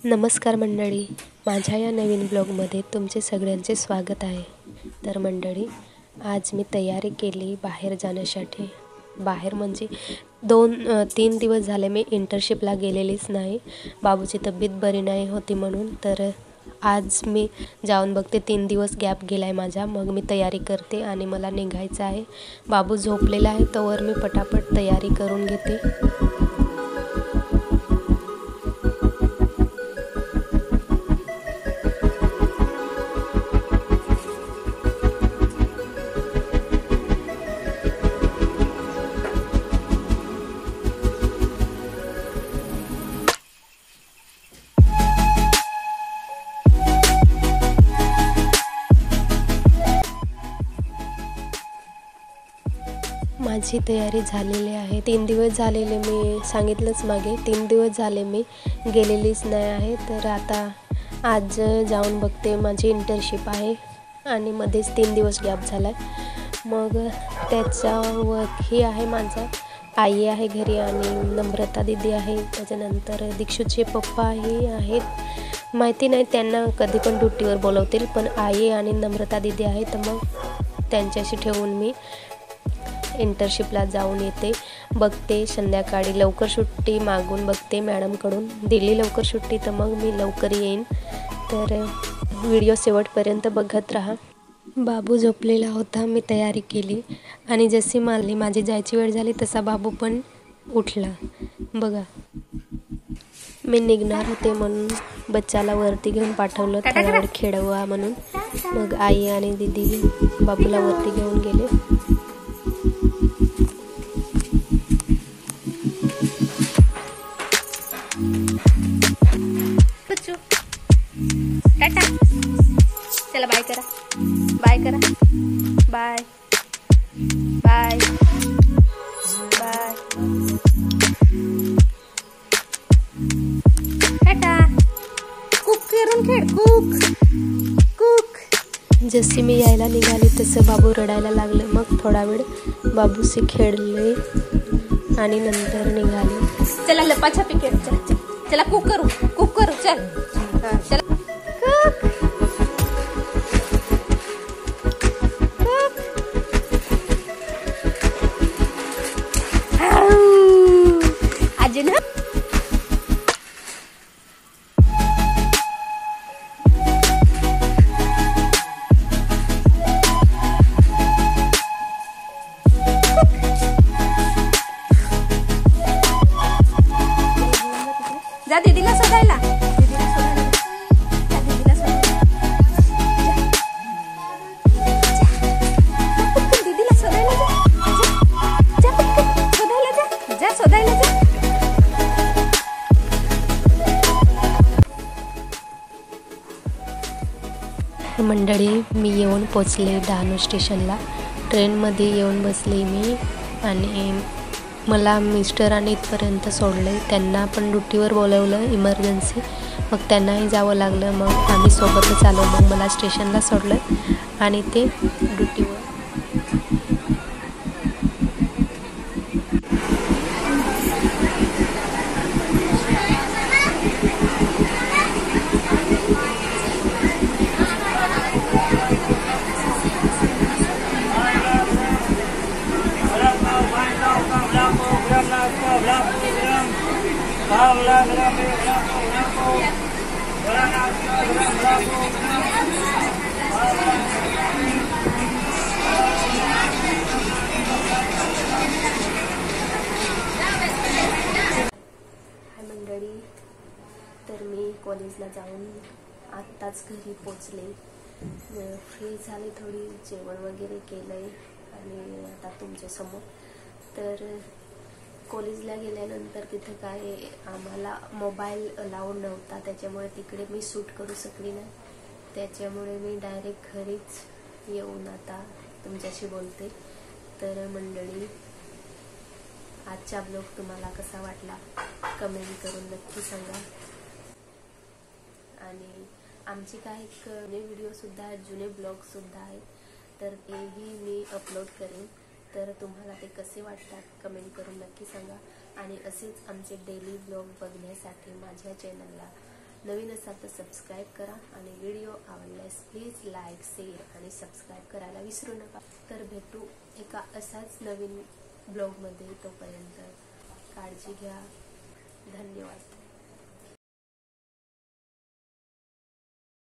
नमस्कार मंडळी, माझ्या या नवीन ब्लॉगमध्ये तुमचे सगळ्यांचे स्वागत आहे। तर मंडळी, आज मी तयारी केली बाहेर जाण्यासाठी। बाहेर म्हणजे 2-3 दिवस झाले मी इंटर्नशिपला गेलेलीच नाही, बाबूची तब्येत बरी नाही होती म्हणून। तर आज मी जाऊन बघते, 3 दिवस गॅप गेलाय माझा। मग मी तयारी करते आणि मला निघायचं आहे। बाबू झोपलेला आहे, तोवर मी पटापट तयारी करून घेते। माझी तयारी झालेली आहे। 3 दिवस झालेले, मी सांगितलंच मागे 3 दिवस झाले मी गेलेलीच नाही आहे। तर आता आज जाऊन बघते, माझी इंटर्नशिप आहे आणि मध्येच 3 दिवस गॅप झाला आहे। मग त्याच्यावर ही आहे, माझा आई आहे घरी आणि नम्रता दीदी आहे। त्याच्यानंतर दीक्षूचे पप्पाही आहेत, माहिती नाही त्यांना कधी पण ड्युटीवर बोलवतील, पण आई आणि नम्रता दीदी आहे। तर मग त्यांच्याशी ठेवून मी इंटर्नशिपला जाऊन येते। बघते संध्याकाळी लवकर सुट्टी मागून बघते मॅडमकडून, दिली लवकर सुट्टी तर मग मी लवकर येईन। तर व्हिडिओ शेवटपर्यंत बघत राहा। बाबू झोपलेला होता, मी तयारी केली आणि जशी माझी जायची वेळ झाली तसा बाबू पण उठला। बघा, मी निघणार होते म्हणून बच्चाला वरती घेऊन पाठवलं थोडा वेळ खेळवा म्हणून। मग आई आणि दीदी बाबूला वरती घेऊन गेले। टाटा, चला बाय करा, बाय करा, bye bye bye, tata. Cook करून खेळ, कुक कुक। जशी मी यायला निघाली तसं बाबू रडायला लागले। मग थोडा वेळ बाबूशी खेळले आणि नंतर निघाले। चला लपाछपी खेळ, चला चला कुक करू, चल चला कुक आज ना जा दीदीला शोधायला, मंडळी, मी येऊन पोचले डहाणू स्टेशनला। ट्रेनमध्ये येऊन बसले मी आणि मला मिस्टरांनी इथपर्यंत सोडले। त्यांना पण ड्युटीवर बोलवलं इमर्जन्सी, मग त्यांनाही जावं लागलं। मग आम्ही सोबतच आलो। मग मला स्टेशनला सोडलं आणि ते ड्युटीवर। मंडळी, तर मी कॉलेजला जाऊन आत्ताच घरी पोचले, फ्री झाले, थोडी जेवण वगैरे केलंय आणि आता तुमच्यासमोर। तर कॉलेजला गेल्यानंतर तिथे काय आम्हाला मोबाईल अलाउड नव्हता, त्याच्यामुळे तिकडे मी शूट करू शकली नाही। त्याच्यामुळे मी डायरेक्ट घरीच येऊन आता तुमच्याशी बोलते। तर मंडळी, आजचा ब्लॉग तुम्हाला कसा वाटला कमेंट करून नक्की सांगा। आणि आमचे काही जुने व्हिडिओसुद्धा आहेत, जुने ब्लॉगसुद्धा आहेत, तर तेही मी अपलोड करेन। तर तुम्हाला ते कसे वाटतात कमेंट करून नक्की सांगा। आणि असेच आमचे डेली ब्लॉग बघण्यासाठी माझ्या चॅनलला नवीन असाल तर सबस्क्राईब करा आणि व्हिडिओ आवडल्यास प्लीज लाईक, शेअर आणि सबस्क्राईब करायला विसरू नका. तर भेटू एका असाच नवीन ब्लॉगमध्ये. तोपर्यंत काळजी घ्या. धन्यवाद.